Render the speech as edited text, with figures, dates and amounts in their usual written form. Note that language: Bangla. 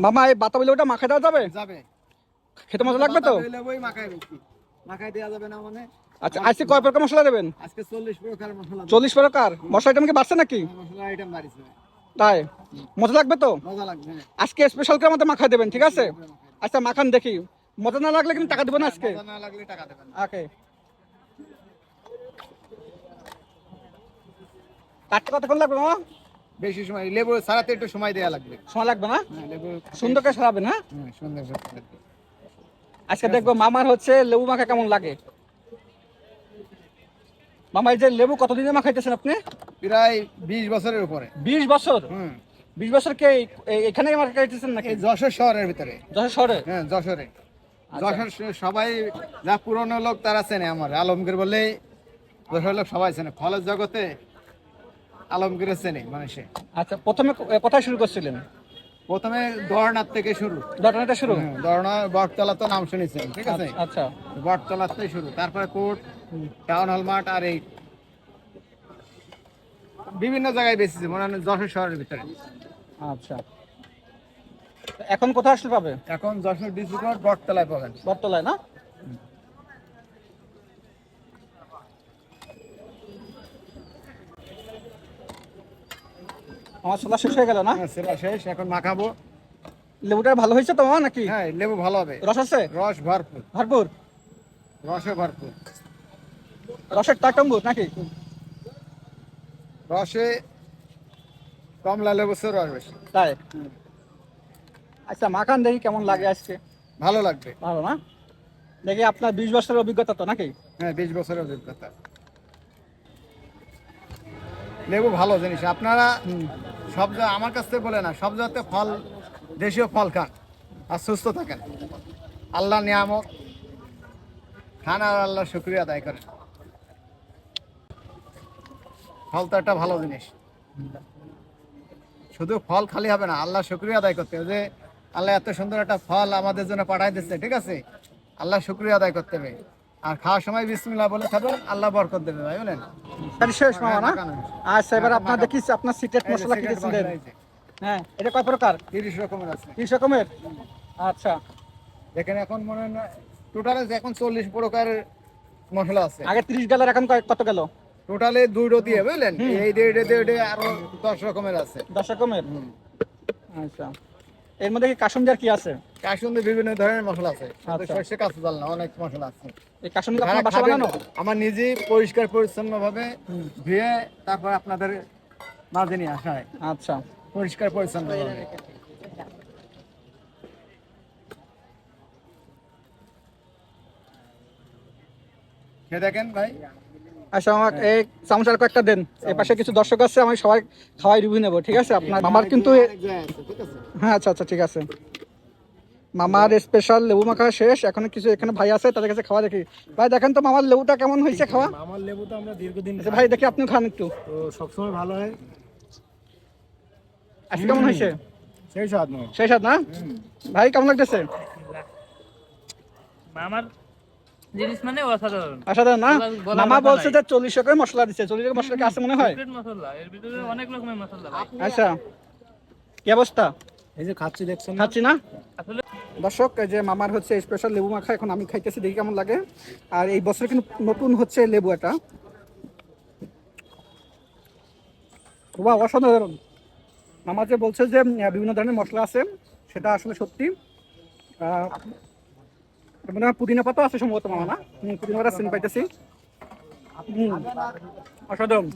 মামা এই বাতাবি লেবুটা মাখায় দেওয়া যাবে? যাবে। খেতে মজা লাগবে তো? বাতাবি লেবুই মাখায় বেশি। মাখায় দেওয়া যাবে না মানে? আচ্ছা, আজকে কয় প্রকার মশলা দেবেন? আজকে 40 প্রকার মশলা। 40 প্রকার মশলা আইটেম কি বাড়ছে নাকি? মশলা আইটেম বাড়িছে। তাই মজা লাগবে তো? মজা লাগবে। আজকে স্পেশাল করে আমাদের মাখায় দেবেন, ঠিক আছে? আচ্ছা মাখান দেখি, মজা না লাগলে কিন্তু টাকা দেবেন না আজকে। মজা না লাগলে টাকা দেবেন। ওকে। কাটতে কতক্ষণ লাগবে মামা? বেশি সময় লেবু ছাড়াতে একটু সময় দেয়া লাগবে। সময় লাগবে না? লেবু সুন্দর করে সারাবেন। হ্যাঁ সুন্দর করে। আজকে দেখবো মামার হচ্ছে লেবু মাখা কেমন লাগে। মামা এই যে লেবু কতদিনে মাখাইতেছেন আপনি? প্রায় 20 বছরের উপরে। 20 বছর? 20 বছর কে এখানেই মাখাইতেছেন নাকি? এই যশোর শহরের ভিতরে। যশোর শহরে? হ্যাঁ যশোরে। যশোর সবাই যা পুরনো লোক তারা চেনে আমার, আলমগীর বলেই যশোর লোক সবাই চেনে। ফলের জগতে আলমগীর চেনে মানুষে। আচ্ছা প্রথমে কোথায় শুরু করছিলেন? প্রথমে দরনার থেকে শুরু। দরনাতে শুরু? দরনা বটতলা তো নাম শুনেছেন, ঠিক আছে? আচ্ছা বটতলাতে শুরু, তারপরে কোর্ট, টাউন হল মাঠ, আর এই বিভিন্ন জায়গায় বেশিছে মনে হয় যশোর শহরের ভিতরে। আচ্ছা এখন কোথায় আসলে পাবে? এখন যশোর ডিসি কোর্ট বটতলায় পাবেন। বটতলায় না? আমার ছোলা শেষ হয়ে গেল না? হ্যাঁ সেটা শেষ, এখন মাখাবো। লেবুটা ভালো হয়েছে তো মামা নাকি? হ্যাঁ লেবু ভালো হবে। রস আছে? রস ভরপুর। ভরপুর? রসে ভরপুর। রসের টাকম্বুর নাকি? রসে কমলা লেবু রস বেশি। তাই? আচ্ছা মাখান দেখি কেমন লাগে আজকে। ভালো লাগবে। ভালো না? দেখি আপনার 20 বছরের অভিজ্ঞতা তো নাকি? হ্যাঁ 20 বছরের অভিজ্ঞতা। লেবু ভালো জিনিস, আপনারা সব আমার কাছ থেকে বলে না, সব জাতের ফল, দেশীয় ফল খান আর সুস্থ থাকেন। আল্লাহ নিয়ামত খান আর আল্লাহর শুকরিয়া আদায় করেন। ফল তো একটা ভালো জিনিস, শুধু ফল খালি হবে না, আল্লাহ শুকরিয়া আদায় করতে হবে যে আল্লাহ এত সুন্দর একটা ফল আমাদের জন্য পাঠাই দিচ্ছে, ঠিক আছে? আল্লাহ শুকরিয়া আদায় করতে হবে। আর খাওয়ার সময় বিসমিল্লাহ বলে খাবেন, আল্লাহ বরকত দেবে, ভাই বলেন। শেষ মামা না? আচ্ছা এবার আপনার দেখি আপনার সিক্রেট মশলা কি দিয়েছেন? হ্যাঁ এটা কয় প্রকার? 30 রকমের আছে। 30 রকমের? আচ্ছা এখানে এখন মনে হয় টোটালে এখন 40 প্রকারের মশলা আছে। আগে 30 গেল, এখন কত গেল? টোটালে 2 দিয়ে বুঝলেন, এই দিয়ে আরো 10 রকমের আছে। 10 রকমের? আচ্ছা এর মধ্যে কি কাসুন্দি আর কি আছে? কাসুন্দি বিভিন্ন ধরনের মশলা আছে, আচ্ছা। সরষে কাঁচা জাল না, অনেক মশলা আছে। এই কাসুন্দি আপনার বাসা বানানো? আমার নিজেই পরিষ্কার পরিচ্ছন্ন ভাবে ধুয়ে তারপর আপনাদের মাঝে নিয়ে আসা হয়। আচ্ছা পরিষ্কার পরিচ্ছন্ন ভাবে খেয়ে দেখেন ভাই। আচ্ছা আমাকে এই চামচার কয়েকটা দেন, এই পাশে কিছু দর্শক আছে, আমি সবাই খাওয়াই রিভিউ নেবো, ঠিক আছে? আপনার মামার কিন্তু হ্যাঁ আচ্ছা আচ্ছা ঠিক আছে। মামার স্পেশাল লেবু মাখা শেষ, এখন কিছু এখানে ভাই আছে তাদের কাছে খাওয়া দেখি। ভাই দেখেন তো মামার লেবুটা কেমন হয়েছে খাওয়া? আমার লেবু তো আমরা দীর্ঘদিন ভাই দেখি আপনিও খান একটু। তো সবসময় ভালো হয়। আজকে কেমন হয়েছে? সেই স্বাদ নয়, সেই স্বাদ না? ভাই কেমন লাগতেছে? মামার জিনিস মানে অসাধারণ। অসাধারণ না? মামা বলছে যে 40 রকমের মশলা দিচ্ছে। 40 রকমের মশলা কি আছে মনে হয়? সিক্রেট মশলা, এর ভিতরে অনেক রকমের মশলা ভাই। আচ্ছা কি অবস্থা? এই যে খাচ্ছি দেখছেন, খাচ্ছি না? আসলে দর্শক এই যে মামার হচ্ছে স্পেশাল লেবু মাখা এখন আমি খাইতেছি, দেখি কেমন লাগে। আর এই বছর কিন্তু নতুন হচ্ছে লেবু এটা, বাহ অসাধারণ। মামা যে বলছে যে বিভিন্ন ধরনের মশলা আছে সেটা আসলে সত্যি। মনে হয় পুদিনা পাতা আছে সম্ভবত মামা, না? পুদিনা পাতা চিনি পাইতেছি। অসাধারণ।